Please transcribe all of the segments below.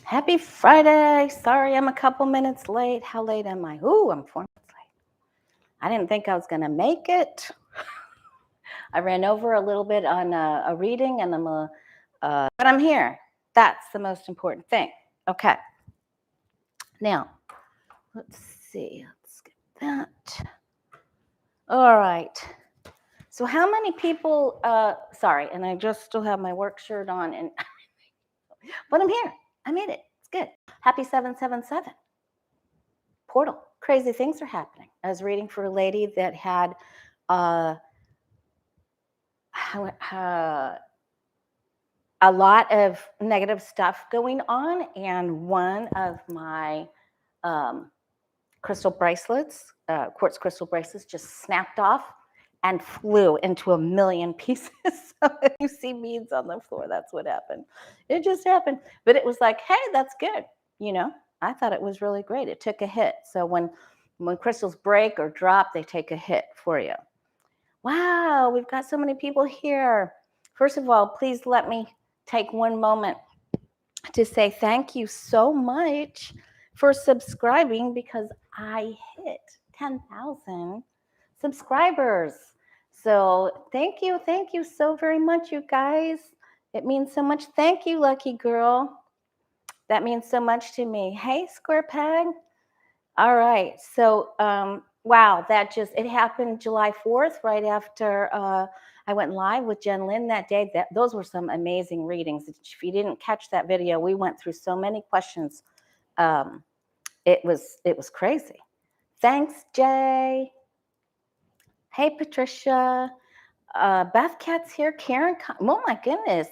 Happy Friday. Sorry, I'm a couple minutes late. How late am I? Ooh, I'm 4 minutes late. I didn't think I was going to make it. I ran over a little bit on a reading, and but I'm here. That's the most important thing. Okay. Now, let's see. Let's get that. All right. So how many people, sorry, and I just still have my work shirt on, but I'm here. I made it. It's good. Happy 777. Portal. Crazy things are happening. I was reading for a lady that had a lot of negative stuff going on, and one of my crystal bracelets, quartz crystal bracelets, just snapped off and flew into a million pieces. So if you see beads on the floor, that's what happened. It just happened. But it was like, hey, that's good. I thought it was really great. It took a hit. So when crystals break or drop, they take a hit for you. Wow, we've got so many people here. First of all, please let me take one moment to say thank you so much for subscribing, because I hit 10,000 subscribers. So thank you so very much, you guys. It means so much. Thank you, lucky girl. That means so much to me. Hey, Square Peg. All right. So, wow, it happened July 4th, right after I went live with Jen Lynn that day. Those were some amazing readings. If you didn't catch that video, we went through so many questions. It was crazy. Thanks, Jay. Hey, Patricia. Beth Cat's here. Karen. Oh, my goodness.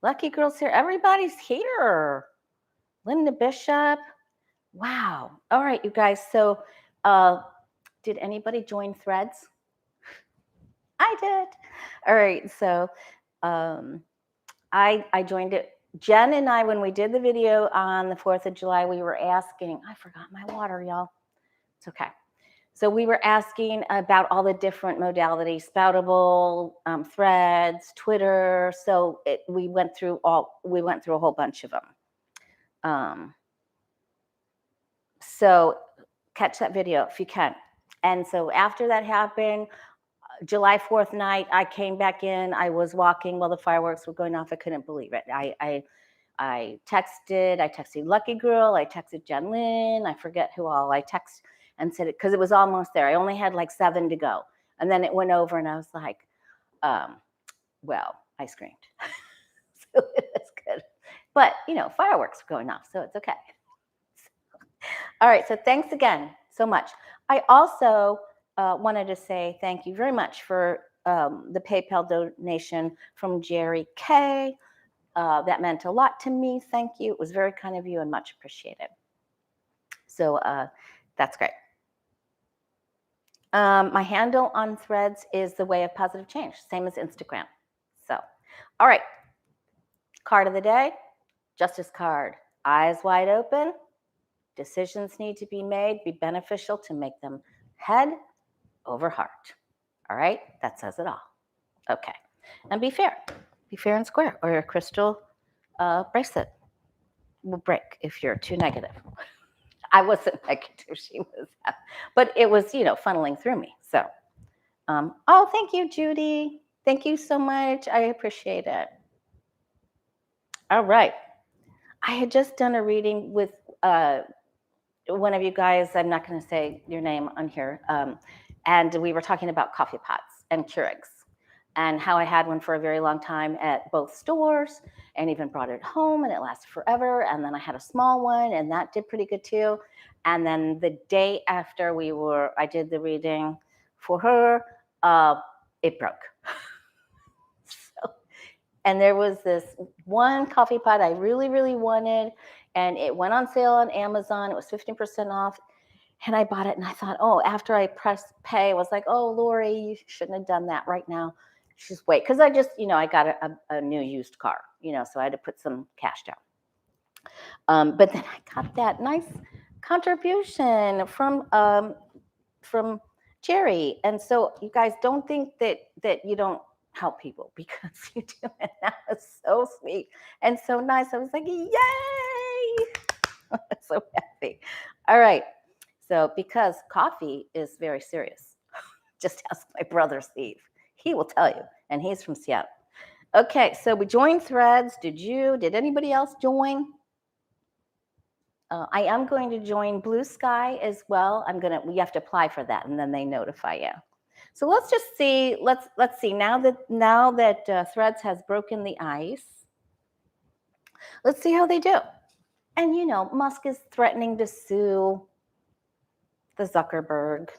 Lucky Girl's here. Everybody's here. Linda Bishop. Wow. All right, you guys. So did anybody join Threads? I did. All right. So I joined it. Jen and I, when we did the video on the 4th of July, we were asking, I forgot my water, y'all. It's okay. So we were asking about all the different modalities, Spoutable, Threads, Twitter. So we went through a whole bunch of them. So catch that video if you can. And so after that happened, July 4th night, I came back in. I was walking while the fireworks were going off. I couldn't believe it. I texted Lucky Girl. I texted Jen Lynn. I forget who all. I texted and said it because it was almost there. I only had like 7 to go. And then it went over and I was like, well, I screamed. So it was good. But, fireworks were going off, so it's okay. All right, so thanks again so much. I also wanted to say thank you very much for the PayPal donation from Jerry K. That meant a lot to me. Thank you. It was very kind of you and much appreciated. So that's great. My handle on Threads is The Way of Positive Change, same as Instagram. So, all right. Card of the day, Justice card. Eyes wide open. Decisions need to be made, be beneficial to make them head over heart. All right? That says it all. Okay. And be fair. Be fair and square, or your crystal bracelet will break if you're too negative. I wasn't negative. She was. But it was, funneling through me. So, oh, thank you, Judy. Thank you so much. I appreciate it. All right. I had just done a reading with one of you guys. I'm not going to say your name on here. And we were talking about coffee pots and Keurigs and how I had one for a very long time at both stores and even brought it home and it lasted forever. And then I had a small one and that did pretty good too. And then the day after I did the reading for her, it broke. And there was this one coffee pot I really, really wanted, and it went on sale on Amazon. It was 15% off, and I bought it, and I thought, after I pressed pay, I was like, Lori, you shouldn't have done that right now. Just wait, because I just, I got a new used car, so I had to put some cash down. But then I got that nice contribution from Jerry, and so you guys don't think that you don't help people, because you do, and that was so sweet and so nice. I was like, yay! So happy. All right. So because coffee is very serious, just ask my brother Steve. He will tell you, and he's from Seattle. Okay, so we joined Threads. Did anybody else join? I am going to join Blue Sky as well. We have to apply for that, and then they notify you. So let's just see. Let's see. Now that Threads has broken the ice, let's see how they do. And Musk is threatening to sue the Zuckerberg.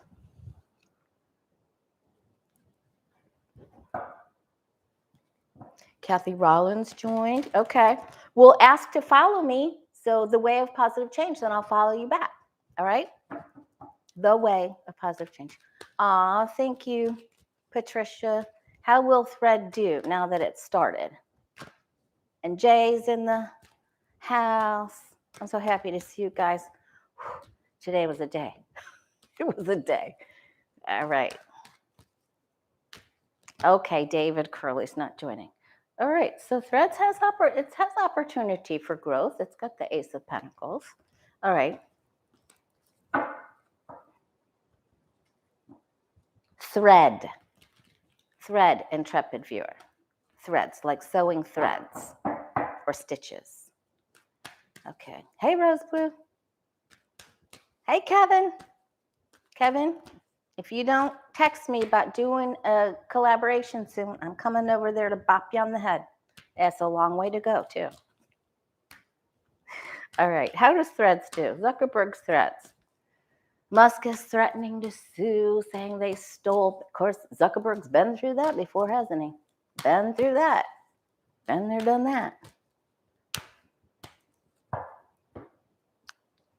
Kathy Rollins joined. Okay. We'll ask to follow me. So the way of positive change, then I'll follow you back. All right? The way of positive change. Thank you, Patricia. How will Thread do now that it started? And Jay's in the house. I'm so happy to see you guys. Today was a day. It was a day. All right. Okay, David Curley's not joining. All right, so Threads has opportunity for growth. It's got the Ace of Pentacles. All right. Thread, intrepid viewer. Threads, like sewing threads or stitches. Okay. Hey, Rose Blue. Hey, Kevin. Kevin, if you don't text me about doing a collaboration soon, I'm coming over there to bop you on the head. That's a long way to go, too. All right. How does Threads do? Zuckerberg's Threads. Musk is threatening to sue, saying they stole. Of course, Zuckerberg's been through that before, hasn't he? Been through that. Been there, done that.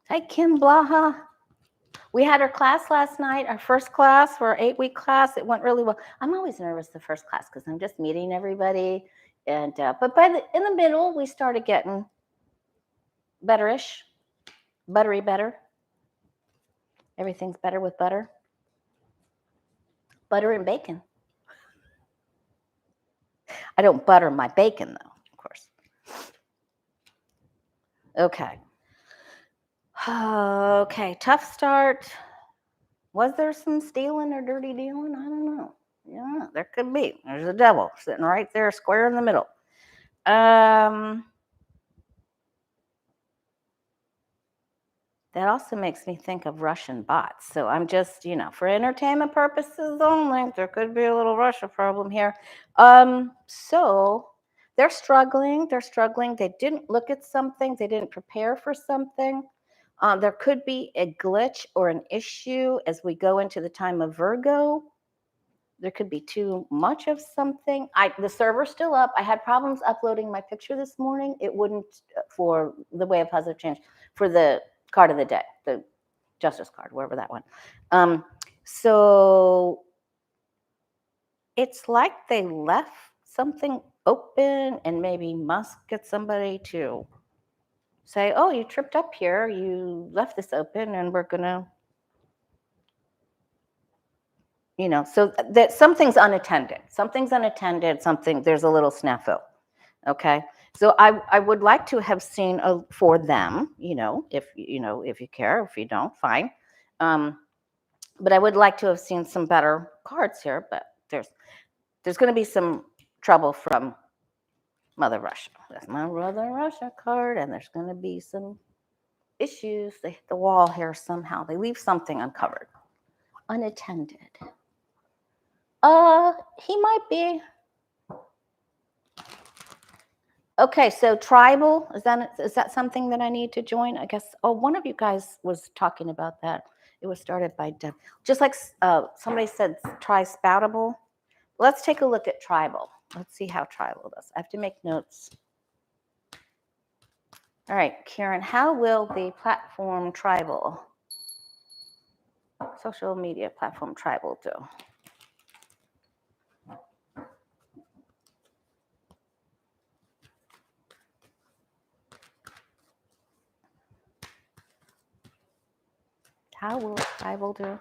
Hey, Kim Blaha. We had our class last night, our first class for our 8-week class. It went really well. I'm always nervous the first class because I'm just meeting everybody. And but in the middle, we started getting betterish, buttery better. Everything's better with butter. Butter and bacon. I don't butter my bacon, though, of course. Okay. Okay, tough start. Was there some stealing or dirty dealing? I don't know. Yeah, there could be. There's a devil sitting right there, square in the middle. That also makes me think of Russian bots. So I'm just, for entertainment purposes only, there could be a little Russia problem here. So they're struggling. They didn't look at something. They didn't prepare for something. There could be a glitch or an issue as we go into the time of Virgo. There could be too much of something. The server's still up. I had problems uploading my picture this morning. It wouldn't for the way of positive change, for the card of the day, the justice card, wherever that went. So it's like they left something open, and maybe Musk gets somebody to say, oh, you tripped up here, you left this open, and we're gonna, so that something's unattended, there's a little snafu. Okay, so I would like to have seen for them, if you care. If you don't, fine. But I would like to have seen some better cards here. But there's going to be some trouble from Mother Russia. That's my Mother Russia card, and there's going to be some issues. They hit the wall here somehow. They leave something uncovered, unattended. He might be. Okay, so tribal, is that something that I need to join? I guess, one of you guys was talking about that. It was started by Deb. Just like somebody said, try spoutable. Let's take a look at tribal. Let's see how tribal does. I have to make notes. All right, Karen, how will the platform tribal, social media platform tribal do? How will tribal do?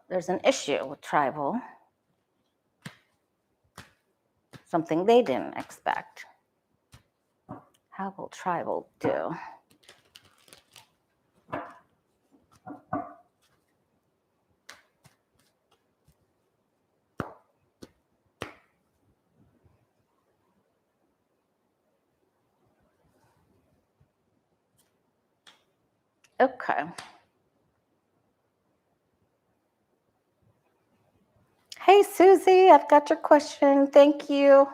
There's an issue with tribal. Something they didn't expect. How will tribal do? Okay. Hey, Susie, I've got your question. Thank you.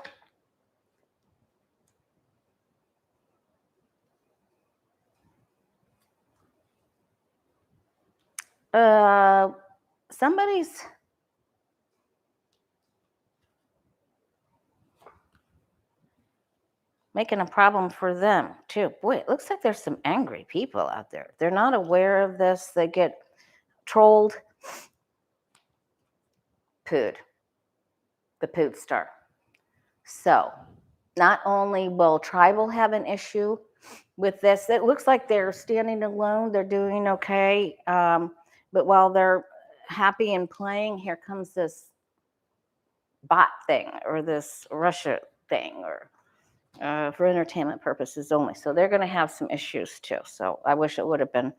Somebody's making a problem for them too. Boy, it looks like there's some angry people out there. They're not aware of this. They get trolled. Pooed. The pood star. So not only will tribal have an issue with this, it looks like they're standing alone. They're doing okay. But while they're happy and playing, here comes this bot thing or this Russia thing or for entertainment purposes only. So they're going to have some issues too. So I wish it would have been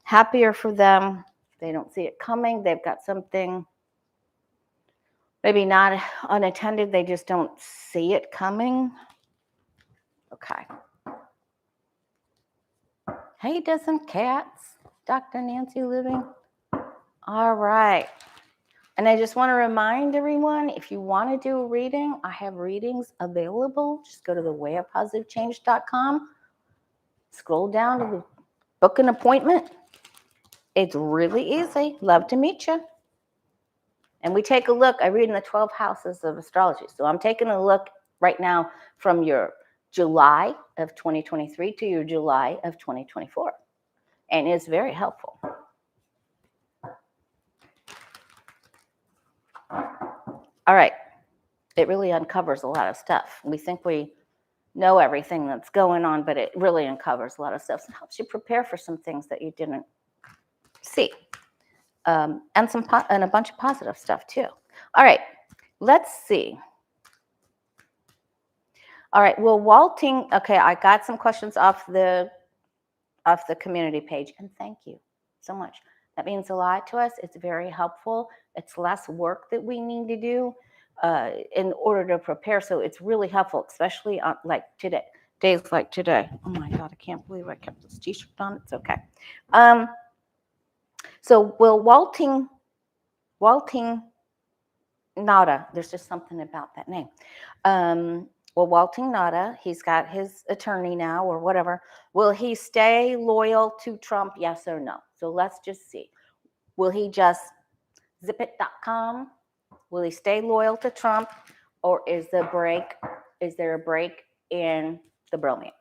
happier for them. They don't see it coming. They've got something maybe not unattended. They just don't see it coming. Okay. Hey, dozen cats. Dr. Nancy Living. All right. And I just want to remind everyone, if you want to do a reading, I have readings available. Just go to thewayofpositivechange.com. Scroll down to the book an appointment. It's really easy. Love to meet you. And we take a look. I read in the 12 houses of astrology. So I'm taking a look right now from your July of 2023 to your July of 2024. And it's very helpful. All right. It really uncovers a lot of stuff. We think we know everything that's going on, but it really uncovers a lot of stuff and helps you prepare for some things that you didn't see. And a bunch of positive stuff too. All right, let's see. All right, well, Walting. Okay, I got some questions off the community page, and thank you so much. That means a lot to us. It's very helpful. It's less work that we need to do in order to prepare. So it's really helpful, especially on like today, days like today. Oh my God, I can't believe I kept this t-shirt on. It's okay. So will Walting Nauta, there's just something about that name. Well, Walting Nauta, he's got his attorney now or whatever. Will he stay loyal to Trump? Yes or no? So let's just see. Will he just zipit.com? Will he stay loyal to Trump? Or is there a break in the bromance?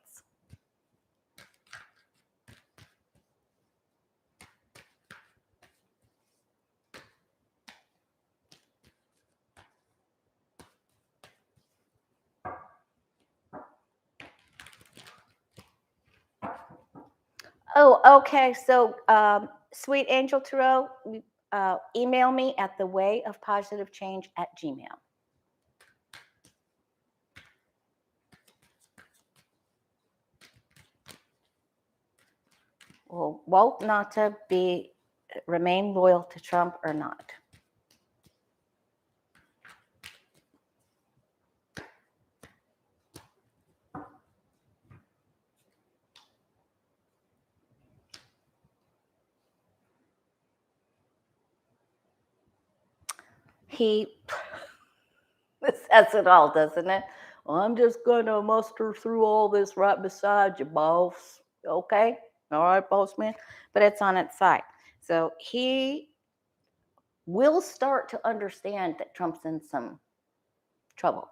Oh, okay. So, Sweet Angel Tarot, email me at thewayofpositivechange@gmail. Will Walt Nauta remain loyal to Trump or not? This says it all, doesn't it? Well, I'm just going to muster through all this right beside you, boss. Okay? All right, boss man? But it's on its side. So he will start to understand that Trump's in some trouble.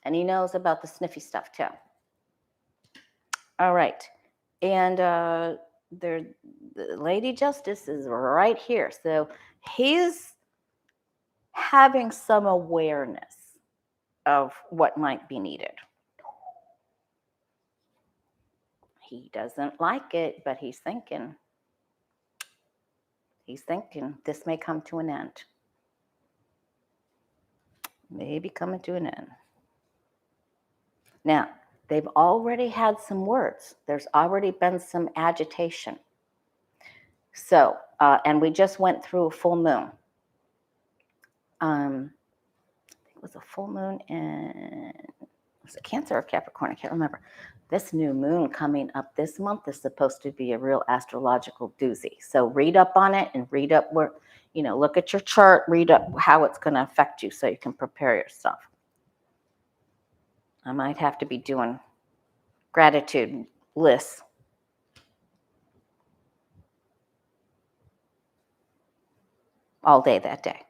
And he knows about the sniffy stuff too. All right. And the Lady Justice is right here. So he's having some awareness of what might be needed. He doesn't like it, but he's thinking this may come to an end. Maybe coming to an end. Now, they've already had some words. There's already been some agitation. So, and we just went through a full moon. It was a full moon in, was it Cancer or Capricorn? I can't remember. This new moon coming up this month is supposed to be a real astrological doozy. So read up on it and read up where, look at your chart, read up how it's going to affect you so you can prepare yourself. I might have to be doing gratitude lists. All day that day.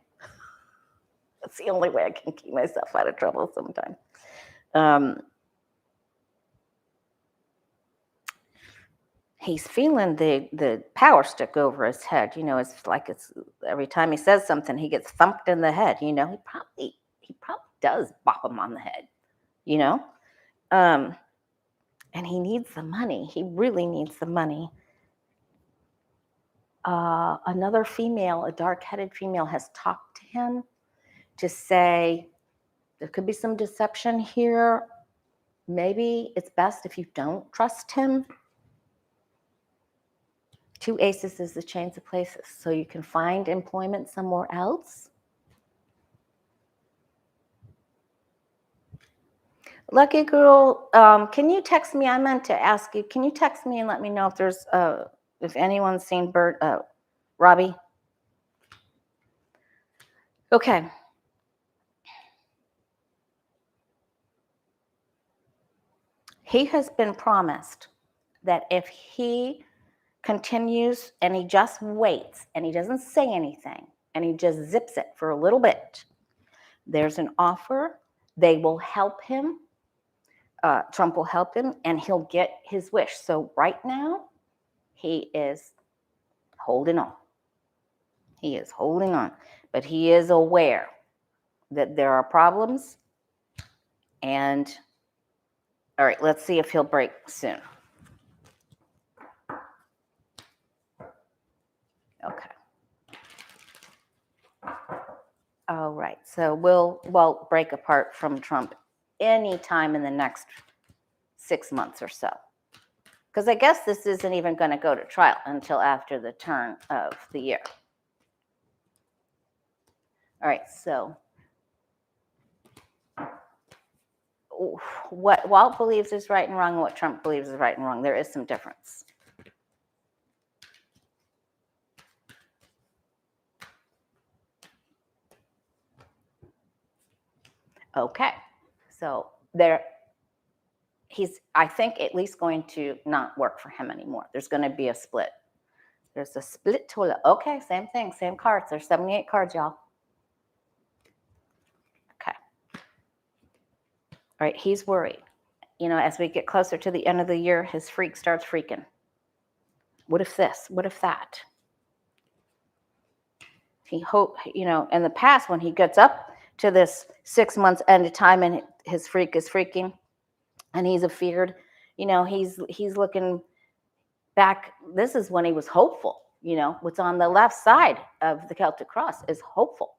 That's the only way I can keep myself out of trouble sometimes. He's feeling the power stick over his head. It's like it's every time he says something, he gets thumped in the head. He probably does bop him on the head. And he needs the money. He really needs the money. Another female, a dark-headed female, has talked to him to say there could be some deception here. Maybe it's best if you don't trust him. 2 aces is the change of places, so you can find employment somewhere else. Lucky girl, can you text me? I meant to ask you. Can you text me and let me know if there's if anyone's seen Robbie? Okay. He has been promised that if he continues and he just waits and he doesn't say anything and he just zips it for a little bit, there's an offer. They will help him. Trump will help him and he'll get his wish. So right now, he is holding on. He is holding on. But he is aware that there are problems. And all right, let's see if he'll break soon. Okay. All right, so we'll break apart from Trump anytime in the next 6 months or so. Because I guess this isn't even going to go to trial until after the turn of the year. All right, so what Walt believes is right and wrong and what Trump believes is right and wrong, there is some difference. Okay, so he's, I think, at least going to not work for him anymore. There's going to be a split. There's a split to okay, same thing, same cards. There's 78 cards, y'all. Okay. All right, he's worried. As we get closer to the end of the year, his freak starts freaking. What if this? What if that? He in the past when he gets up to this 6 months end of time and his freak is freaking and he's afeared, he's looking back. This is when he was hopeful. What's on the left side of the Celtic cross is hopeful,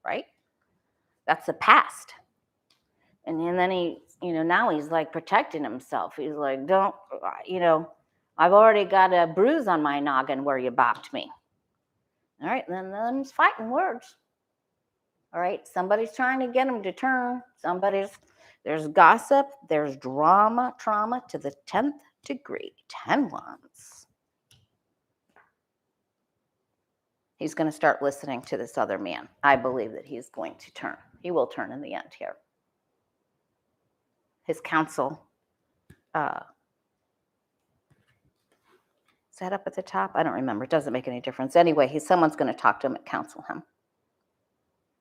right? That's the past. And then he, now he's like protecting himself. He's like, don't, I've already got a bruise on my noggin where you bopped me. All right, then them's fighting words. All right, somebody's trying to get him to turn. There's gossip, there's trauma to the 10th degree, 10 wands. He's going to start listening to this other man. I believe that he's going to turn. He will turn in the end here. His counsel, is that up at the top? I don't remember. It doesn't make any difference. Anyway, someone's going to talk to him and counsel him.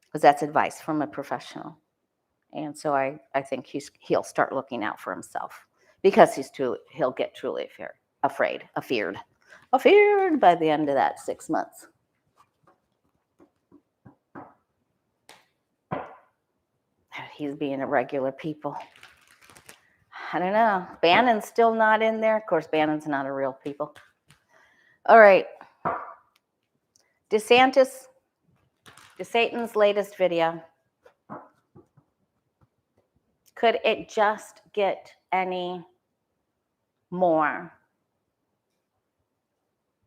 Because that's advice from a professional. And so I think he'll start looking out for himself. Because he'll get truly afeared by the end of that 6 months. He's being a regular people. I don't know. Bannon's still not in there. Of course, Bannon's not a real people. All right. DeSantis, Satan's latest video. Could it just get any more?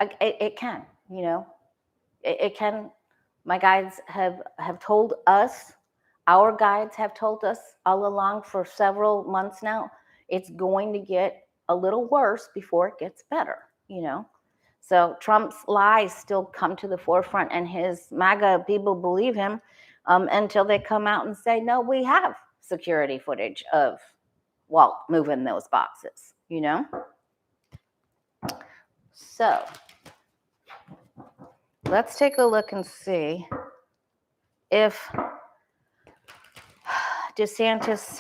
It can, you know, it can. My guides have told us, our guides have told us all along for several months now, it's going to get a little worse before it gets better, you know. So Trump's lies still come to the forefront, and his MAGA people believe him until they come out and say, no, we have security footage of Walt moving those boxes, you know. So let's take a look and see if DeSantis'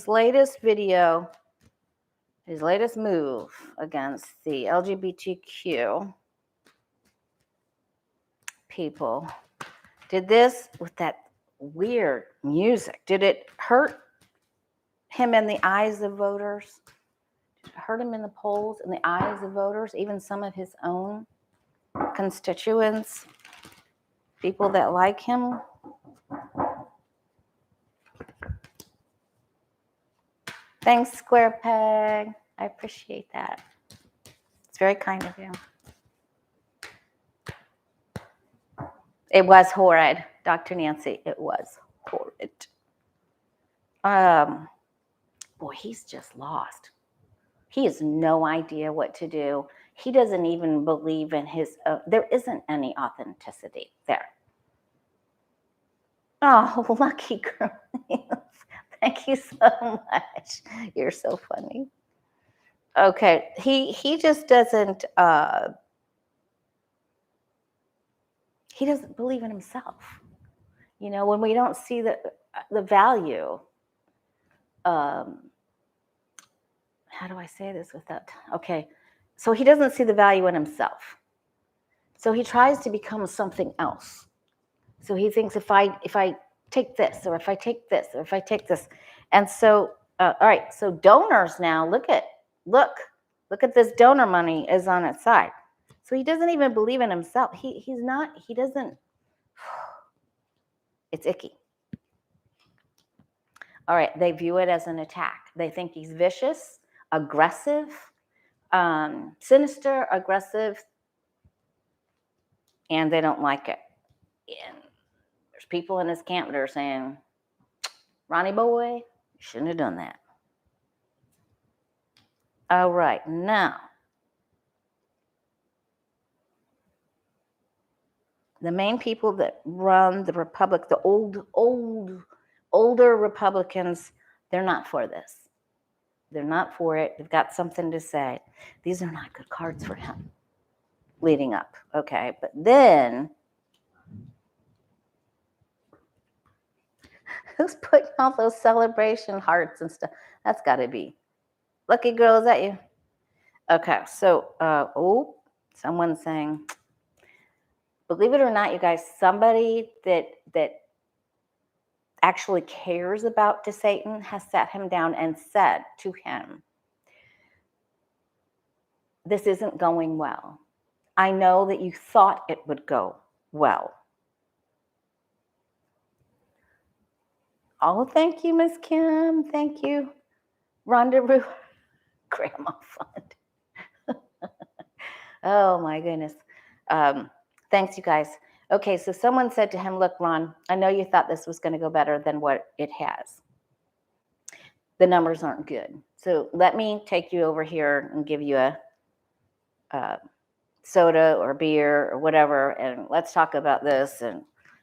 latest video, his latest move against the LGBTQ people, did this with that weird music. Did it hurt him in the eyes of voters? Did it hurt him in the polls, in the eyes of voters, even some of his own constituents, people that like him? Thanks, Square Peg. I appreciate that. It's very kind of you. It was horrid, Dr. Nancy. It was horrid. Boy, he's just lost. He has no idea what to do. He doesn't even believe in his, there isn't any authenticity there. Oh, lucky girl. Thank you so much. You're so funny. Okay, he just doesn't, he doesn't believe in himself. You know, when we don't see the value, how do I say this without, okay, so he doesn't see the value in himself. So he tries to become something else. So he thinks if I take this, or if I take this, or if I take this. And so, all right, so donors now, look at this donor money is on its side. So he doesn't even believe in himself. He doesn't, it's icky. All right, they view it as an attack. They think he's vicious, aggressive, sinister, aggressive, and they don't like it. And there's people in his camp that are saying, Ronnie boy, you shouldn't have done that. All right, now, the main people that run the Republic, the older Republicans, they're not for this. They're not for it. They've got something to say. These are not good cards for him leading up, okay? But then, who's putting all those celebration hearts and stuff? That's got to be Lucky Girl. Is that you? Okay, so someone's saying, believe it or not, you guys, somebody that actually cares about DeSantis has sat him down and said to him, this isn't going well. I know that you thought it would go well. Oh, thank you, Miss Kim. Thank you, Rendezvous Grandma Fund. Oh, my goodness. Thanks, you guys. Okay, so someone said to him, look, Ron, I know you thought this was going to go better than what it has. The numbers aren't good. So let me take you over here and give you a soda or beer or whatever, and let's talk about this, and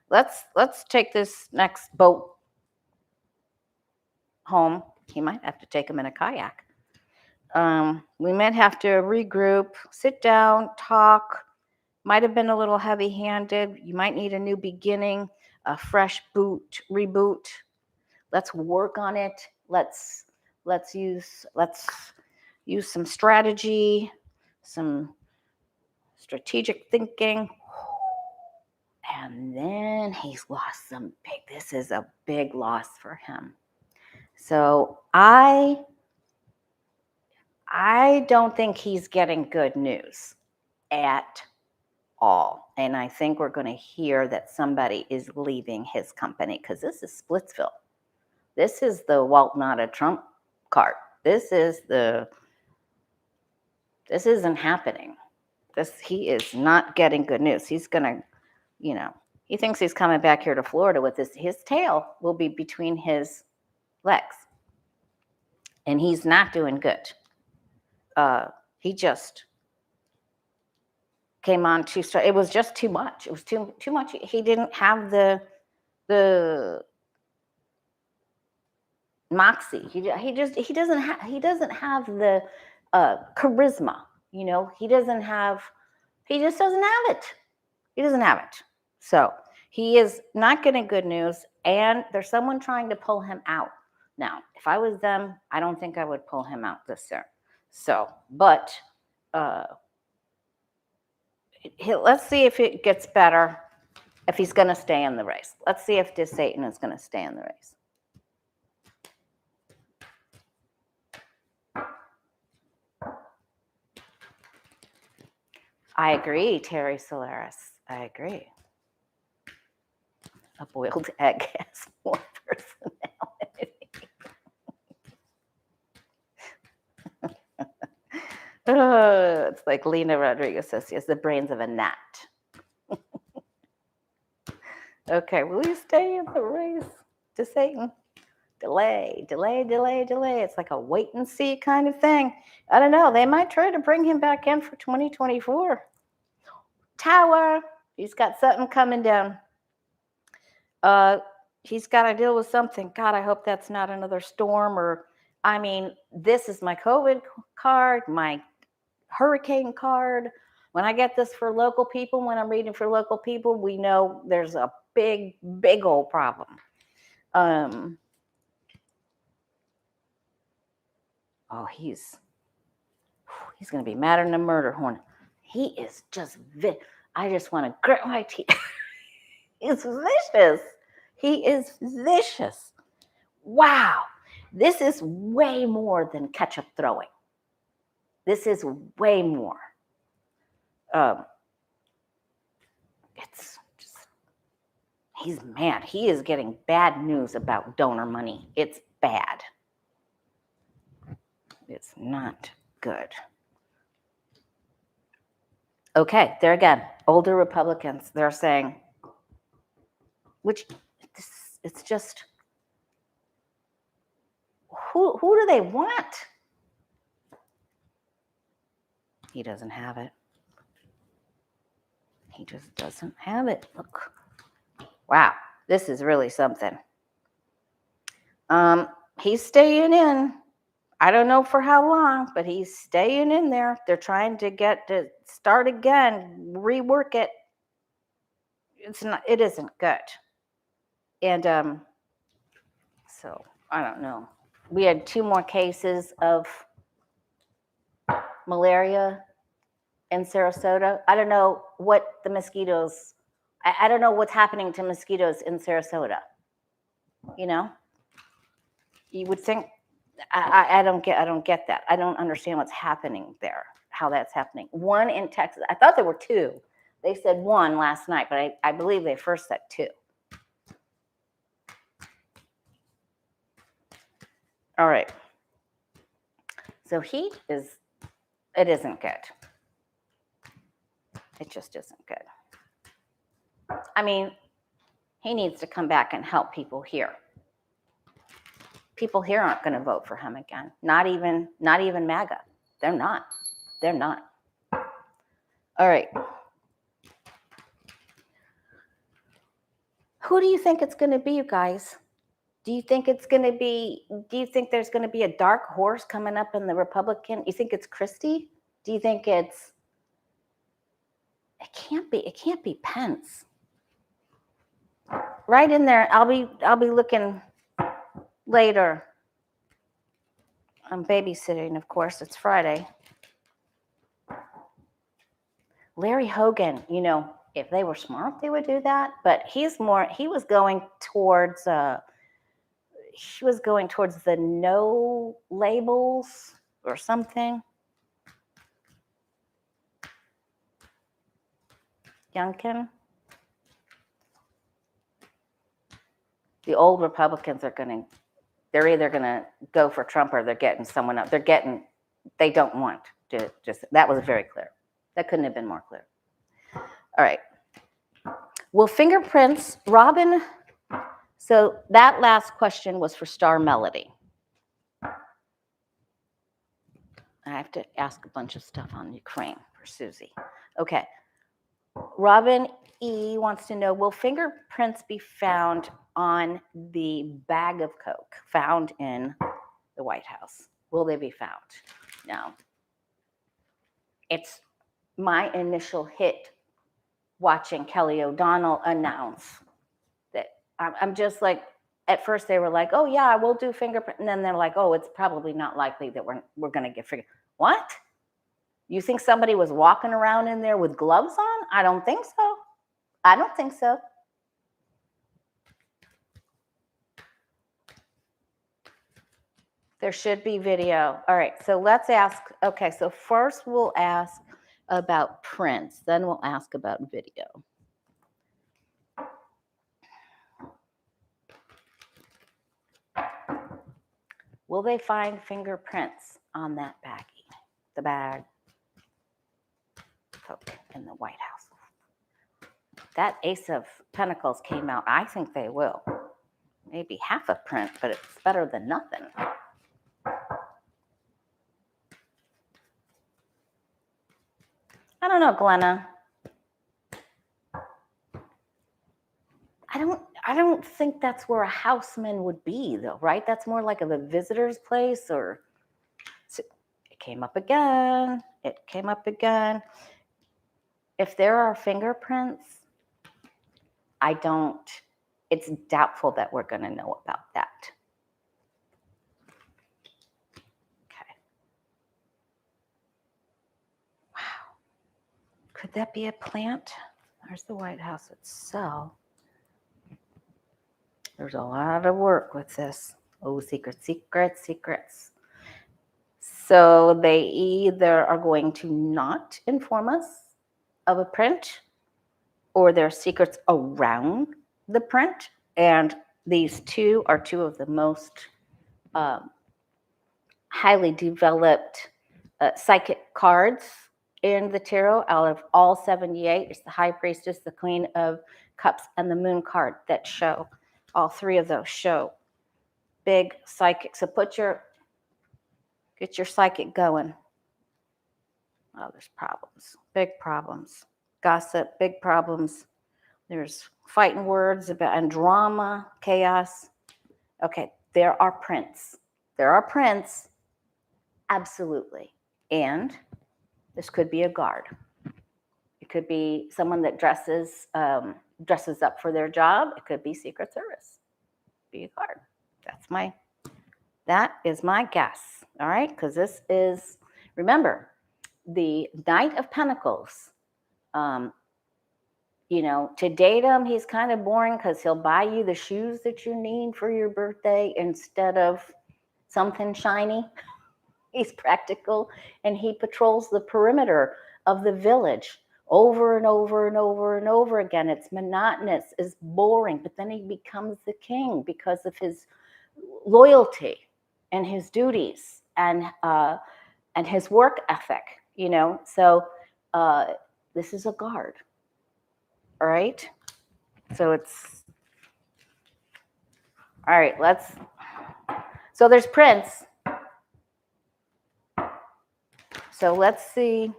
let's take this next boat home. He might have to take him in a kayak. We might have to regroup, sit down, talk. Might have been a little heavy-handed. You might need a new beginning, a fresh reboot. Let's work on it. Let's use some strategy, some strategic thinking. And then he's lost some big, this is a big loss for him. So I don't think he's getting good news at all. And I think we're going to hear that somebody is leaving his company, because this is Splitsville. This is the Walt Nauta Trump card. This isn't happening. He is not getting good news. He's gonna, he thinks he's coming back here to Florida with his tail will be between his legs. And he's not doing good. He just came on too strong. It was just too much. It was too much. He didn't have the moxie. He doesn't have the charisma. He just doesn't have it. He doesn't have it. So he is not getting good news, and there's someone trying to pull him out. Now, if I was them, I don't think I would pull him out this soon. So, but let's see if it gets better, if he's going to stay in the race. Let's see if Satan is going to stay in the race. I agree, Terry Solaris. I agree. A boiled egg has more personality. Oh, it's like Lena Rodriguez says, he has the brains of a gnat. Okay, will you stay in the race to Satan? Delay. It's like a wait and see kind of thing. I don't know. They might try to bring him back in for 2024. Tower. He's got something coming down. He's got to deal with something. God, I hope that's not another storm this is my COVID card, my hurricane card. When I get this for local people, when I'm reading for local people, we know there's a big old problem. He's going to be madder than a murder hornet. He is just I just want to grit my teeth. He's vicious. He is vicious. Wow. This is way more than ketchup throwing. This is way more. It's just, he's mad. He is getting bad news about donor money. It's bad. It's not good. Okay, there again, older Republicans, they're saying, it's just, who do they want? He doesn't have it. He just doesn't have it. Look. Wow, this is really something. He's staying in. I don't know for how long, but he's staying in there. They're trying to get to start again, rework it. It isn't good. And so I don't know. We had 2 more cases of malaria in Sarasota. I don't know what the mosquitoes, I don't know what's happening to mosquitoes in Sarasota. You would think, I don't get that. I don't understand what's happening there, how that's happening. 1 in Texas. I thought there were 2. They said 1 last night, but I believe they first said 2. All right. So it isn't good. It just isn't good. He needs to come back and help people here. People here aren't going to vote for him again. Not even MAGA. They're not. All right. Who do you think it's going to be, you guys? Do you think there's going to be a dark horse coming up in the Republican? You think it's Christie? Do you think it can't be Pence. Right in there. I'll be looking later. I'm babysitting, of course. It's Friday. Larry Hogan, if they were smart, they would do that. But he was going towards the no labels or something. Youngkin. The old Republicans are going to they're either going to go for Trump or they're getting someone else. They don't want to just, that was very clear. That couldn't have been more clear. All right. Will fingerprints, Robin, so that last question was for Star Melody. I have to ask a bunch of stuff on Ukraine for Susie. Okay. Robin E. wants to know, will fingerprints be found on the bag of Coke found in the White House? Will they be found? No. It's my initial hit watching Kelly O'Donnell announce that. I'm just like, at first they were like, oh yeah, we'll do fingerprint. And then they're like, oh, it's probably not likely that we're going to get fingerprint. What? You think somebody was walking around in there with gloves on? I don't think so. I don't think so. There should be video. All right, so let's ask. Okay, so first we'll ask about prints, then we'll ask about video. Will they find fingerprints on that baggie, the bag, Coke in the White House? That Ace of Pentacles came out. I think they will. Maybe half a print, but it's better than nothing. I don't know, Glenna. I don't think that's where a houseman would be, though, right? That's more like of a visitor's place, or it came up again. It came up again. If there are fingerprints, it's doubtful that we're going to know about that. Okay. Wow. Could that be a plant? There's the White House itself. There's a lot of work with this. Oh, secrets, secrets, secrets. So they either are going to not inform us of a print, or there are secrets around the print. And these two are two of the most highly developed psychic cards in the tarot. Out of all 78, it's the High Priestess, the Queen of Cups, and the Moon card that show. All three of those show big psychic. So get your psychic going. Oh, there's problems, big problems. Gossip, big problems. There's fighting words about and drama, chaos. Okay, there are prints. There are prints, absolutely. And this could be a guard. It could be someone that dresses up for their job. It could be Secret Service. Be a guard. That is my guess. All right, because this is, remember, the Knight of Pentacles. To date him, he's kind of boring because he'll buy you the shoes that you need for your birthday instead of something shiny. He's practical, and he patrols the perimeter of the village over and over and over and over again. It's monotonous, it's boring, but then he becomes the king because of his loyalty and his duties and his work ethic, So this is a guard, all right? So it's, all right, so there's prints. So let's see.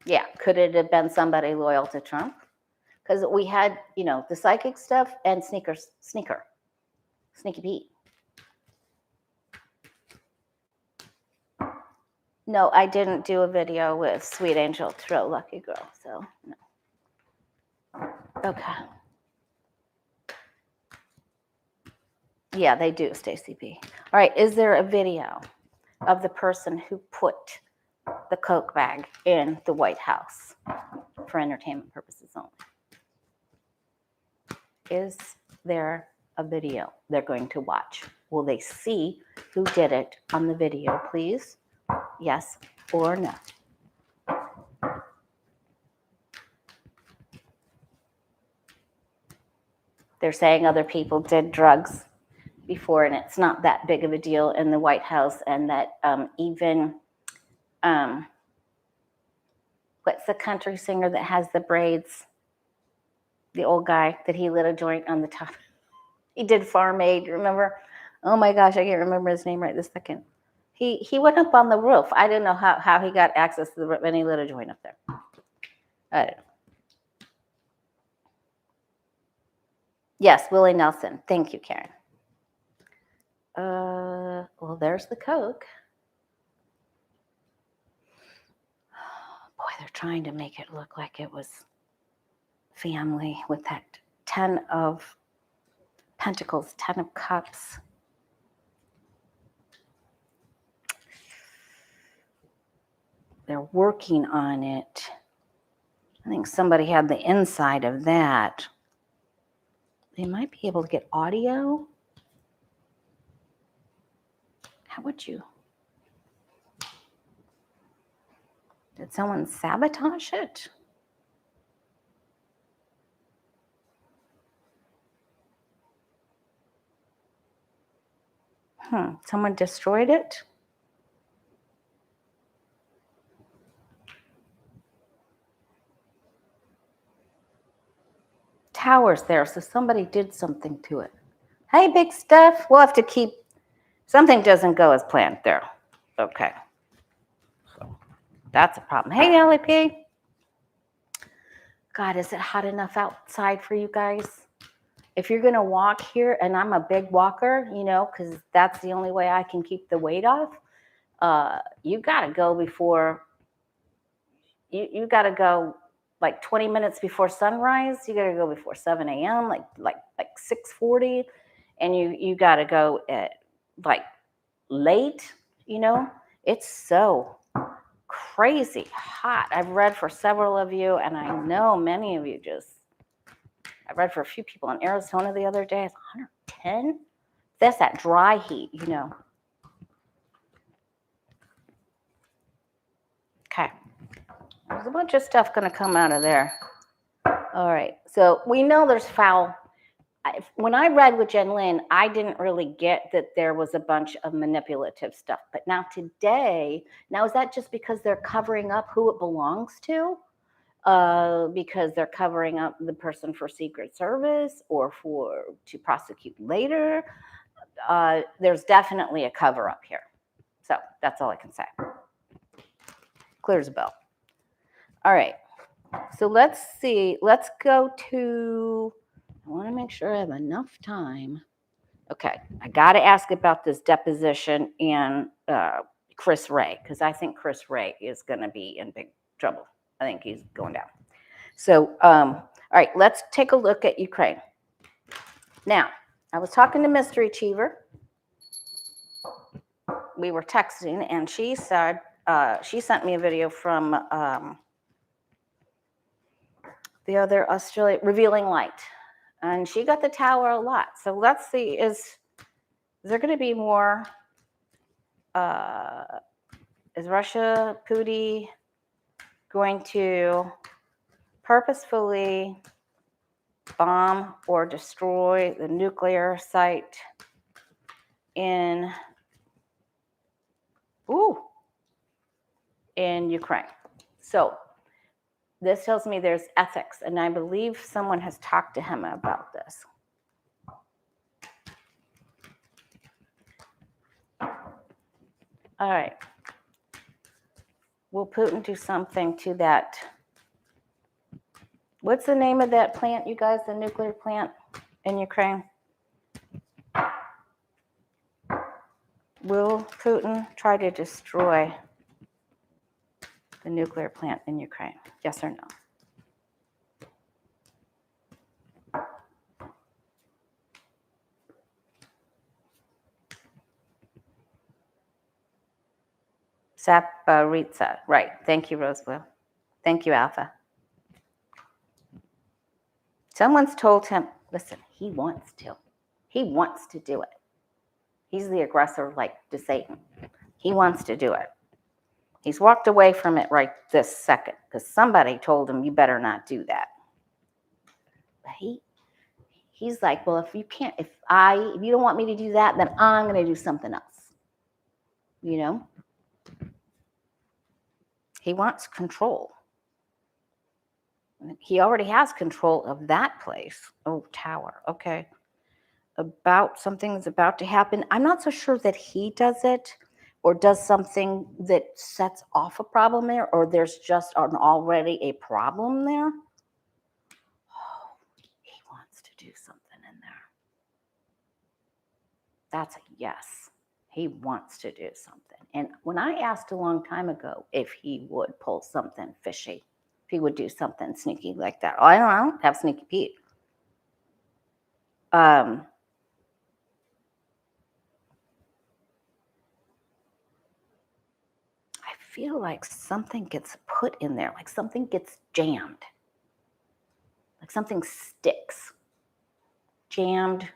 Yeah, could it have been somebody loyal to Trump? Because we had, the psychic stuff and Sneaky Pete. No, I didn't do a video with Sweet Angel Throw Lucky Girl, so no. Okay. Yeah, they do, Stacey B. All right, is there a video of the person who put the Coke bag in the White House for entertainment purposes only? Is there a video they're going to watch? Will they see who did it on the video, please? Yes or no? They're saying other people did drugs. before, and it's not that big of a deal in the White House, and that even what's the country singer that has the braids? The old guy that he lit a joint on the top. He did Farm Aid, remember? Oh my gosh, I can't remember his name right this second. He went up on the roof. I didn't know how he got access to the roof, and he lit a joint up there. I don't know. Yes, Willie Nelson. Thank you, Karen. Well, there's the Coke. Boy, they're trying to make it look like it was family with that 10 of Pentacles, 10 of Cups. They're working on it. I think somebody had the inside of that. They might be able to get audio. How would you? Did someone sabotage it? Someone destroyed it? Tower's there, so somebody did something to it. Hey, big stuff. We'll have to keep, something doesn't go as planned there. Okay. So that's a problem. Hey, LEP. God, is it hot enough outside for you guys? If you're going to walk here, and I'm a big walker, you know, because that's the only way I can keep the weight off, you got to go before, you got to go like 20 minutes before sunrise. You got to go before 7 a.m., like 6:40. And you got to go at like late, you know. It's so crazy hot. I've read for several of you, and I know many of you I read for a few people in Arizona the other day. It's 110. That's that dry heat, you know. Okay. There's a bunch of stuff going to come out of there. All right. So we know there's foul. When I read with Jen Lynn, I didn't really get that there was a bunch of manipulative stuff. But now today, is that just because they're covering up who it belongs to? Because they're covering up the person for Secret Service or to prosecute later. There's definitely a cover up here. So that's all I can say. Clear as a bell. All right. So let's see. Let's go to, I want to make sure I have enough time. Okay. I got to ask about this deposition and Chris Wray, because I think Chris Wray is going to be in big trouble. I think he's going down. So, all right, let's take a look at Ukraine. Now, I was talking to Mystery Cheever. We were texting, and she said, she sent me a video from the other Australia, Revealing Light. And she got the tower a lot. So let's see, is there going to be more? Is Russia, Putin, going to purposefully bomb or destroy the nuclear site in Ukraine? So this tells me there's ethics, and I believe someone has talked to him about this. All right. Will Putin do something to that? What's the name of that plant, you guys, the nuclear plant in Ukraine? Will Putin try to destroy the nuclear plant in Ukraine? Yes or no? Zaporizhzhia, right. Thank you, Rosewell. Thank you, Alpha. Someone's told him, listen, he wants to. He wants to do it. He's the aggressor like DeSantis. He wants to do it. He's walked away from it right this second because somebody told him, you better not do that. But He's like, well, if you don't want me to do that, then I'm going to do something else. You know? He wants control. He already has control of that place. Oh, tower. Okay. About something that's about to happen. I'm not so sure that he does it or does something that sets off a problem there, or there's just already a problem there. Oh, he wants to do something in there. That's a yes. He wants to do something. And when I asked a long time ago if he would pull something fishy, if he would do something sneaky like that, I don't have Sneaky Pete. I feel like something gets put in there, like something gets jammed, like something sticks, jammed.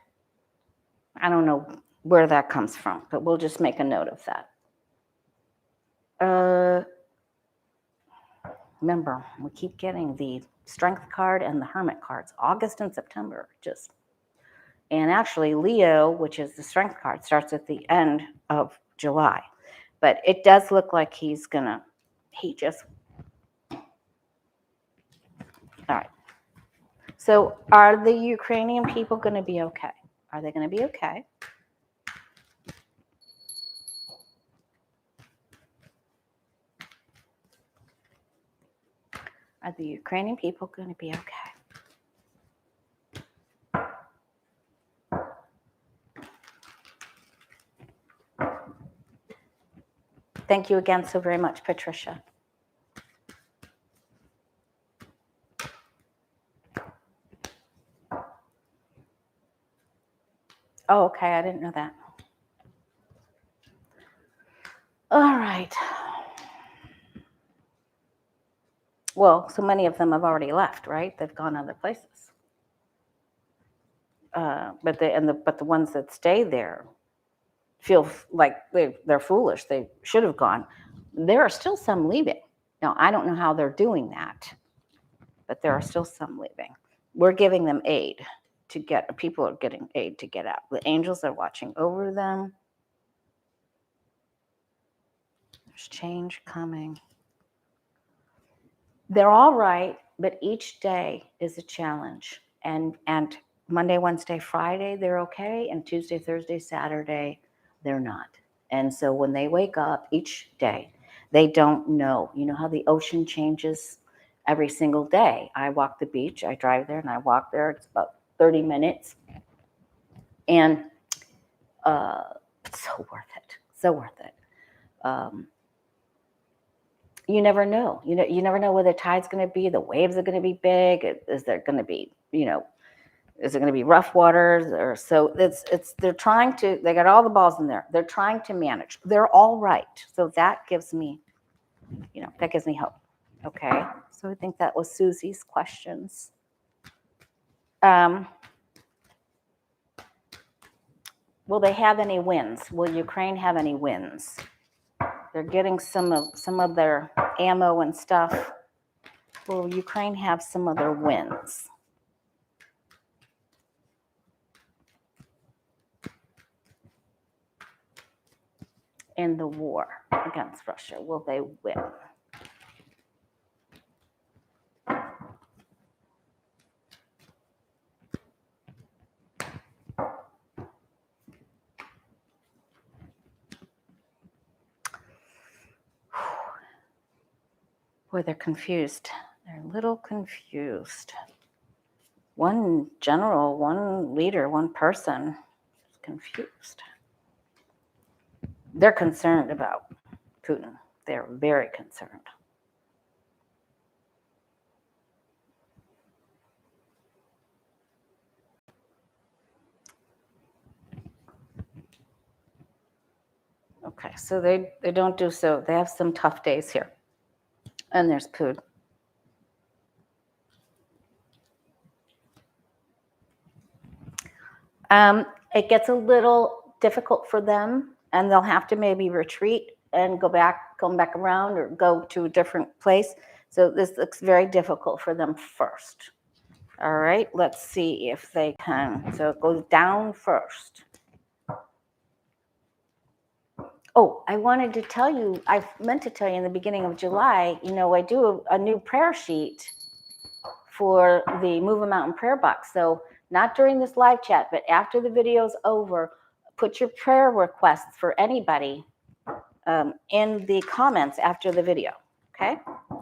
I don't know where that comes from, but we'll just make a note of that. Remember, we keep getting the Strength card and the Hermit cards, August and September, and actually Leo, which is the Strength card, starts at the end of July. But it does look like all right. So are the Ukrainian people going to be okay? Are they going to be okay? Are the Ukrainian people going to be okay? Thank you again so very much, Patricia. Oh, okay, I didn't know that. All right. Well, so many of them have already left, right? They've gone other places. But the ones that stay there feel like they're foolish. They should have gone. There are still some leaving. Now, I don't know how they're doing that, but there are still some leaving. We're giving them aid people are getting aid to get out. The angels are watching over them. There's change coming. They're all right, but each day is a challenge. And Monday, Wednesday, Friday, they're okay. And Tuesday, Thursday, Saturday, they're not. And so when they wake up each day, they don't know. You know how the ocean changes every single day? I walk the beach, I drive there and I walk there. It's about 30 minutes. And it's so worth it. So worth it. You never know. You never know where the tide's going to be. The waves are going to be big. Is there going to be, is it going to be rough waters? Or so they're trying to. They got all the balls in there. They're trying to manage. They're all right. So that gives me, hope. Okay. So I think that was Susie's questions. Will they have any wins? Will Ukraine have any wins? They're getting some of their ammo and stuff. Will Ukraine have some of their wins? In the war against Russia, will they win? Boy, they're confused. They're a little confused. One general, one leader, one person is confused. They're concerned about Putin. They're very concerned. Okay, so they don't do so. They have some tough days here. And there's Putin. It gets a little difficult for them, and they'll have to maybe retreat and come back around or go to a different place. So this looks very difficult for them first. All right, let's see if they can. So it goes down first. Oh, I wanted to tell you, I meant to tell you in the beginning of July, I do a new prayer sheet for the Move a Mountain prayer box. So not during this live chat, but after the video's over, put your prayer requests for anybody in the comments after the video, okay?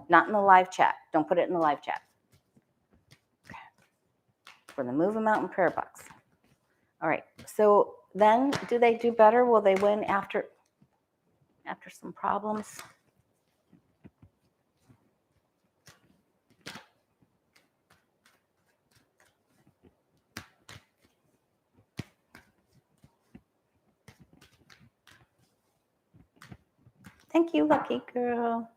Not in the live chat. Don't put it in the live chat. Okay. For the Move a Mountain prayer box. All right, so then do they do better? Will they win after some problems? Thank you, lucky girl.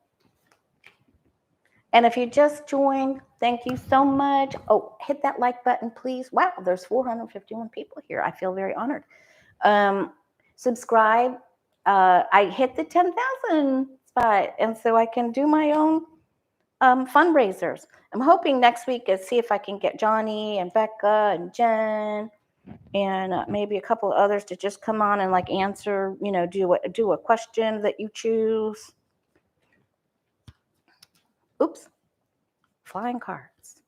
And if you just joined, thank you so much. Oh, hit that like button, please. Wow, there's 451 people here. I feel very honored. Subscribe. I hit the 10,000 spot, and so I can do my own fundraisers. I'm hoping next week to see if I can get Johnny and Becca and Jen and maybe a couple of others to just come on and like answer, do a question that you choose. Oops, flying cards.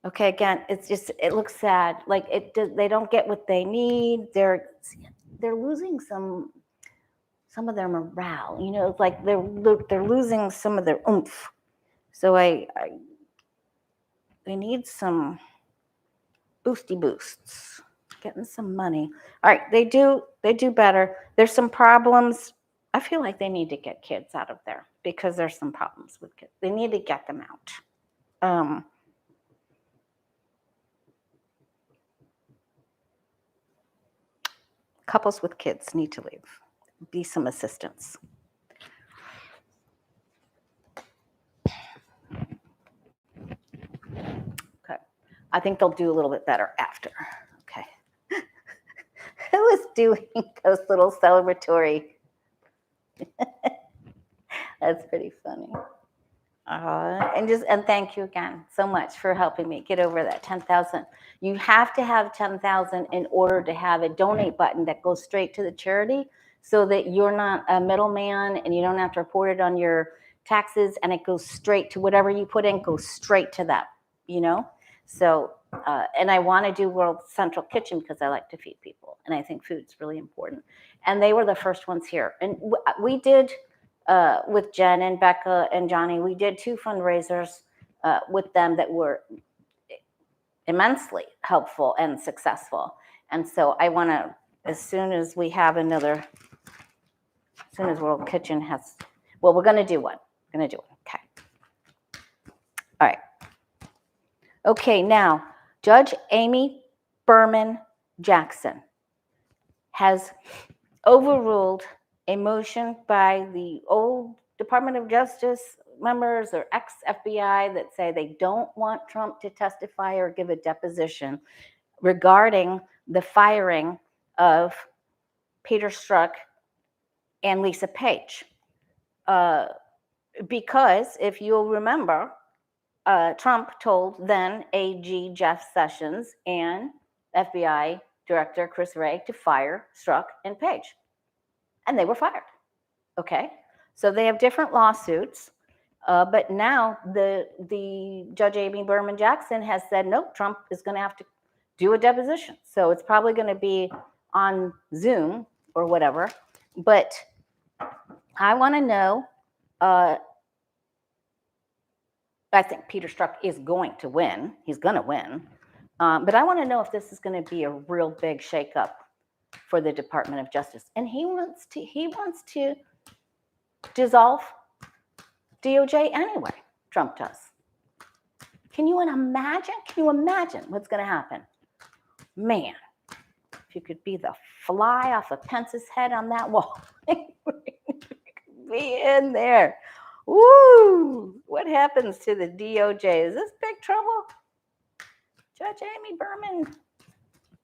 Okay, again, it looks sad. Like they don't get what they need. They're losing some of their morale. Like they're losing some of their oomph. So they need some boosty boosts. Getting some money. All right, they do better. There's some problems. I feel like they need to get kids out of there because there's some problems with kids. They need to get them out. Couples with kids need to leave. Be some assistance. Okay, I think they'll do a little bit better after. Okay. Who is doing those little celebratory? That's pretty funny. And thank you again so much for helping me get over that 10,000. You have to have 10,000 in order to have a donate button that goes straight to the charity, so that you're not a middleman and you don't have to report it on your taxes, and it goes straight to whatever you put in, goes straight to them. So and I want to do World Central Kitchen because I like to feed people, and I think food's really important. And they were the first ones here, and we did. With Jen and Becca and Johnny, we did 2 fundraisers with them that were immensely helpful and successful. And so I want to, as soon as World Kitchen has, well, we're going to do one. Okay. All right. Okay, now, Judge Amy Berman Jackson has overruled a motion by the old Department of Justice members or ex-FBI that say they don't want Trump to testify or give a deposition regarding the firing of Peter Strzok and Lisa Page. Because if you'll remember, Trump told then AG Jeff Sessions and FBI Director Chris Wray to fire Strzok and Page. And they were fired. Okay, so they have different lawsuits, but now the Judge Amy Berman Jackson has said no, Trump is going to have to do a deposition. So it's probably going to be on Zoom or whatever. But I want to know. I think Peter Strzok is going to win. He's going to win. But I want to know if this is going to be a real big shakeup for the Department of Justice. And he wants to dissolve DOJ anyway. Trump does. Can you imagine what's going to happen? Man, if you could be the fly off of Pence's head on that wall, be in there. Woo! What happens to the DOJ? Is this big trouble? Judge Amy Berman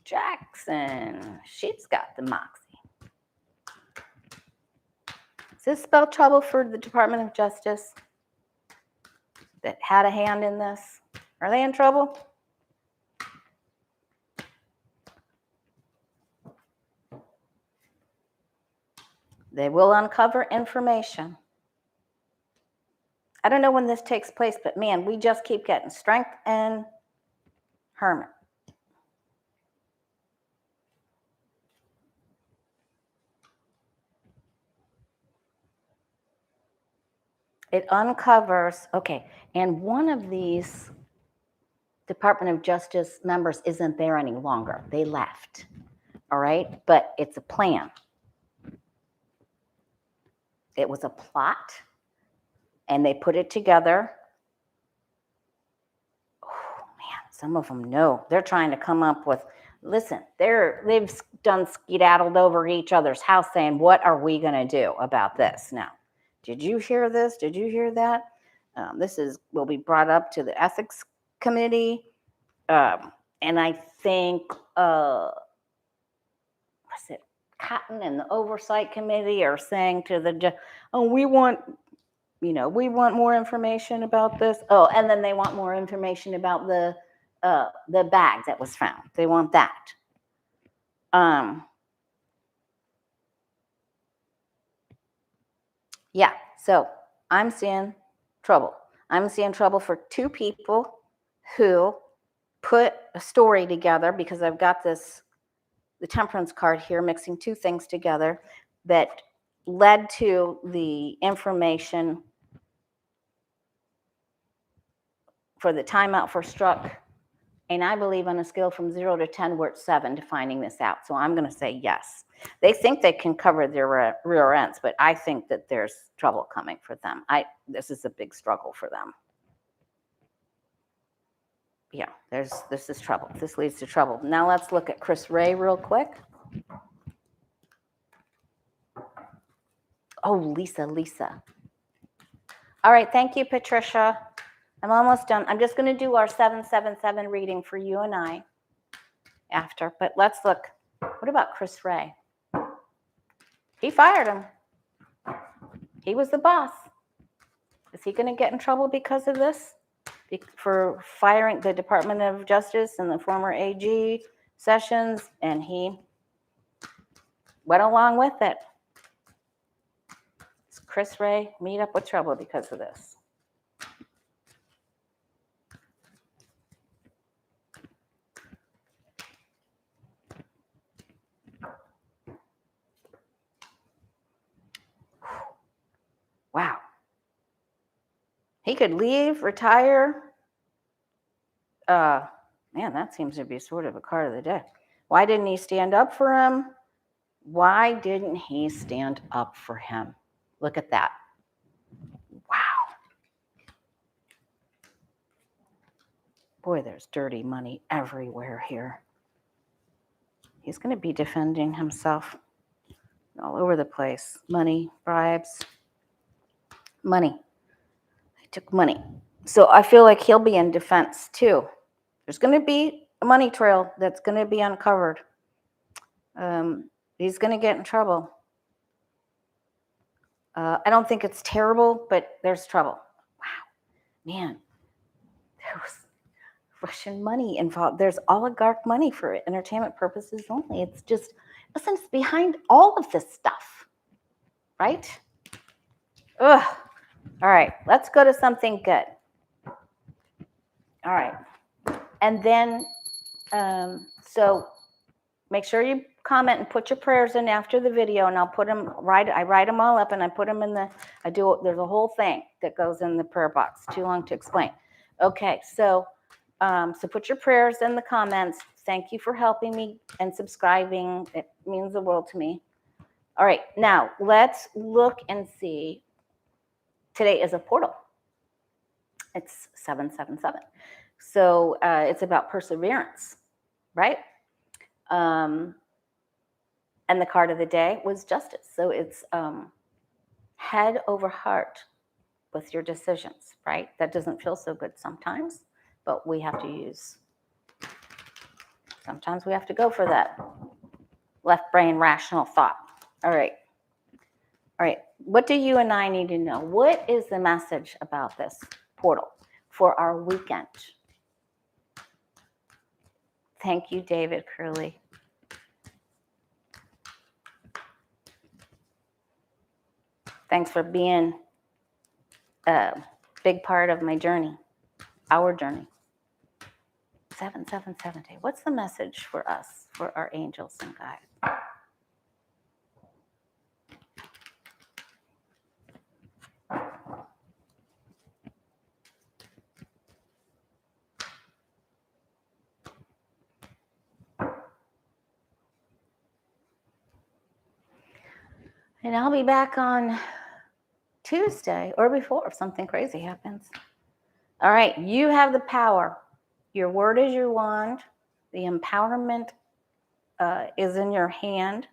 Jackson, she's got the moxie. Does this spell trouble for the Department of Justice that had a hand in this? Are they in trouble? They will uncover information. I don't know when this takes place, but man, we just keep getting Strength and Hermit. It uncovers, okay, and one of these Department of Justice members isn't there any longer. They left, all right? But it's a plan. It was a plot, and they put it together. Oh, man, some of them know. They're trying to come up with, listen, they've done skedaddled over each other's house saying, what are we going to do about this now? Did you hear this? Did you hear that? This will be brought up to the ethics committee. And I think, what's it, Cotton and the oversight committee are saying to the judge, oh, we want more information about this. Oh, and then they want more information about the bag that was found. They want that. Yeah, so I'm seeing trouble. I'm seeing trouble for two people who put a story together, because I've got the temperance card here, mixing two things together that led to the information for the timeout for Strzok. And I believe on a scale from 0 to 10, we're at 7 to finding this out. So I'm going to say yes. They think they can cover their rear ends, but I think that there's trouble coming for them. This is a big struggle for them. Yeah, this is trouble. This leads to trouble. Now let's look at Chris Wray real quick. Oh, Lisa. All right, thank you, Patricia. I'm almost done. I'm just going to do our 777 reading for you and I after. But let's look. What about Chris Wray? He fired him. He was the boss. Is he going to get in trouble because of this? For firing the Department of Justice and the former AG Sessions, and he went along with it. Does Chris Wray meet up with trouble because of this? Wow. He could leave, retire. Man, that seems to be sort of a card of the day. Why didn't he stand up for him? Why didn't he stand up for him? Look at that. Wow. Boy, there's dirty money everywhere here. He's going to be defending himself all over the place. Money, bribes, money. He took money. So I feel like he'll be in defense too. There's going to be a money trail that's going to be uncovered. He's going to get in trouble. I don't think it's terrible, but there's trouble. Wow, man, there was Russian money involved. There's oligarch money for entertainment purposes only. It's just, listen, it's behind all of this stuff, right? Ugh. All right, let's go to something good. All right, and then, so make sure you comment and put your prayers in after the video, and I'll put them, I write them all up and I put them in there's a whole thing that goes in the prayer box. Too long to explain. Okay, so put your prayers in the comments. Thank you for helping me and subscribing. It means the world to me. All right, now let's look and see. Today is a portal. It's 777. So it's about perseverance, right? And the card of the day was justice. So it's head over heart with your decisions, right? That doesn't feel so good sometimes, but we have to sometimes we have to go for that left brain rational thought. All right. What do you and I need to know? What is the message about this portal for our weekend? Thank you, David Curley. Thanks for being a big part of my journey, our journey. 7770. What's the message for us, for our angels and guides? And I'll be back on Tuesday or before if something crazy happens. All right, you have the power. Your word is your wand. The empowerment is in your hand.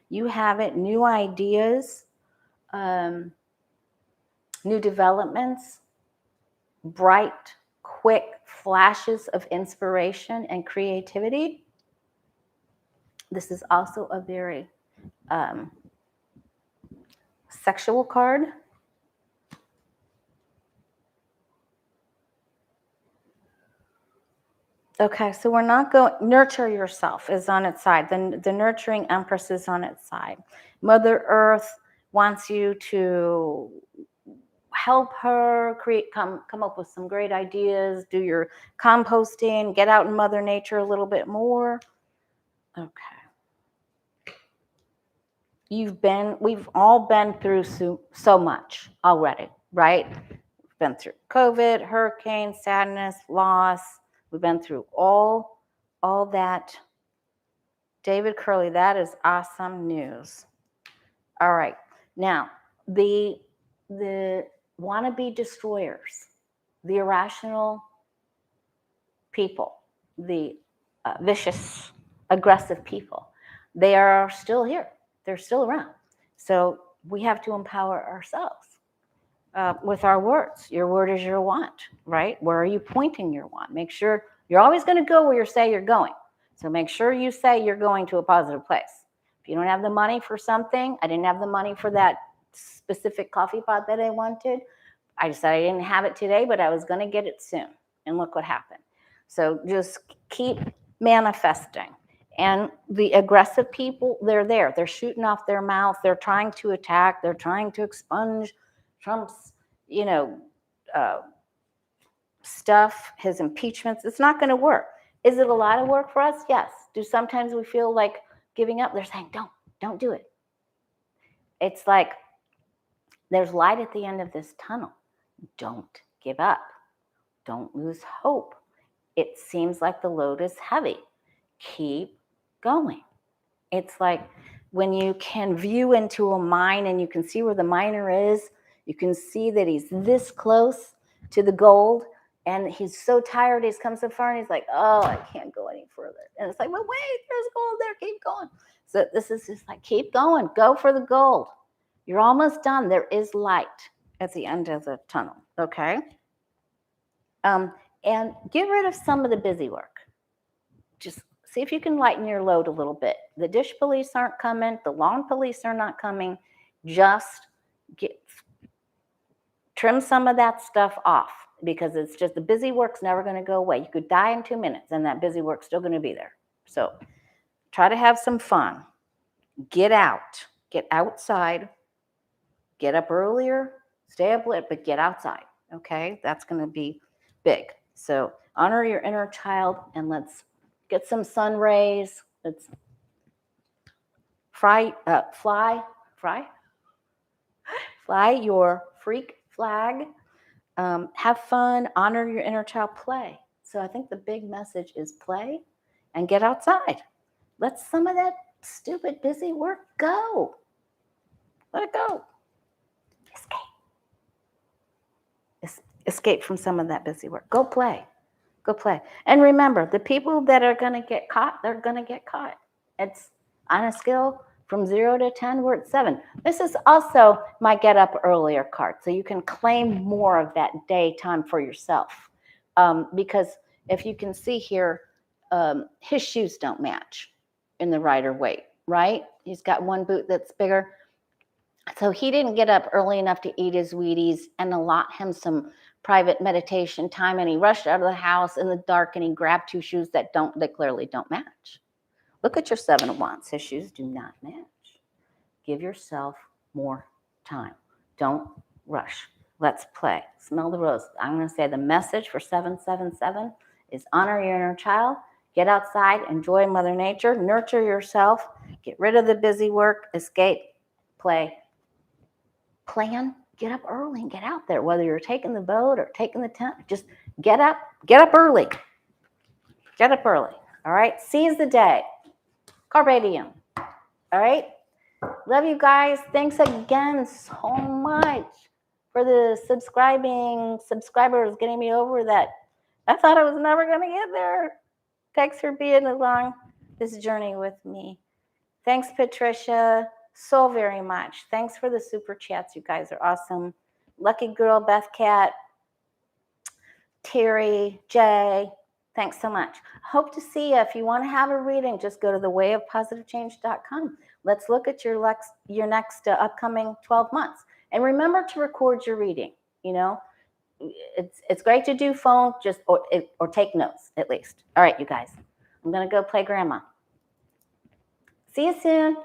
You have it. New ideas, new developments, bright, quick flashes of inspiration and creativity. This is also a very sexual card. Okay, so we're not going, nurture yourself is on its side. The nurturing Empress is on its side. Mother Earth wants you to help her come up with some great ideas, do your composting, get out in Mother Nature a little bit more. Okay. We've all been through so much already, right? We've been through COVID, hurricane, sadness, loss. We've been through all that. David Curley, that is awesome news. All right. Now, the wannabe destroyers, the irrational people, the vicious, aggressive people, they are still here. They're still around. So we have to empower ourselves with our words. Your word is your wand, right? Where are you pointing your wand? Make sure you're always going to go where you say you're going. So make sure you say you're going to a positive place. If you don't have the money for something, I didn't have the money for that specific coffee pot that I wanted. I decided I didn't have it today, but I was going to get it soon. And look what happened. So just keep manifesting. And the aggressive people, they're there. They're shooting off their mouth. They're trying to attack. They're trying to expunge Trump's, stuff, his impeachments. It's not going to work. Is it a lot of work for us? Yes. Do sometimes we feel like giving up? They're saying, don't do it. It's like there's light at the end of this tunnel. Don't give up. Don't lose hope. It seems like the load is heavy. Keep going. It's like when you can view into a mine and you can see where the miner is, you can see that he's this close to the gold and he's so tired, he's come so far and he's like, oh, I can't go any further. And it's like, well, wait, there's gold there, keep going. So this is just like, keep going, go for the gold. You're almost done. There is light at the end of the tunnel, okay? And get rid of some of the busy work. Just see if you can lighten your load a little bit. The dish police aren't coming. The lawn police are not coming. Just trim some of that stuff off because it's just the busy work's never going to go away. You could die in 2 minutes and that busy work's still going to be there. So try to have some fun. Get out. Get outside. Get up earlier. Stay up late, but get outside. Okay? That's going to be big. So honor your inner child and let's get some sun rays. Let's fly your freak flag. Have fun, honor your inner child, play. So I think the big message is play and get outside. Let some of that stupid busy work go. Let it go. Escape from some of that busy work. Go play. Go play. And remember, the people that are going to get caught, they're going to get caught. It's on a scale from 0 to 10, we're at 7. This is also my get up earlier card. So you can claim more of that daytime for yourself. Because if you can see here, his shoes don't match in the Rider Waite, right? He's got one boot that's bigger. So he didn't get up early enough to eat his Wheaties and allot him some private meditation time. And he rushed out of the house in the dark and he grabbed 2 shoes that clearly don't match. Look at your 7 of Wands. His shoes do not match. Give yourself more time. Don't rush. Let's play. Smell the rose. I'm going to say the message for 777 is honor your inner child. Get outside, enjoy Mother Nature, nurture yourself, get rid of the busy work, escape, play, plan, get up early and get out there. Whether you're taking the boat or taking the tent, just get up early. Get up early. All right. Seize the day. Carpe diem. All right. Love you guys. Thanks again so much for the subscribers getting me over that. I thought I was never going to get there. Thanks for being along this journey with me. Thanks, Patricia, so very much. Thanks for the super chats. You guys are awesome. Lucky Girl, Beth Cat, Terry, Jay, thanks so much. Hope to see you. If you want to have a reading, just go to thewayofpositivechange.com. Let's look at your next upcoming 12 months. And remember to record your reading. You know, it's great to do phone, or take notes at least. All right, you guys. I'm going to go play grandma. See you soon.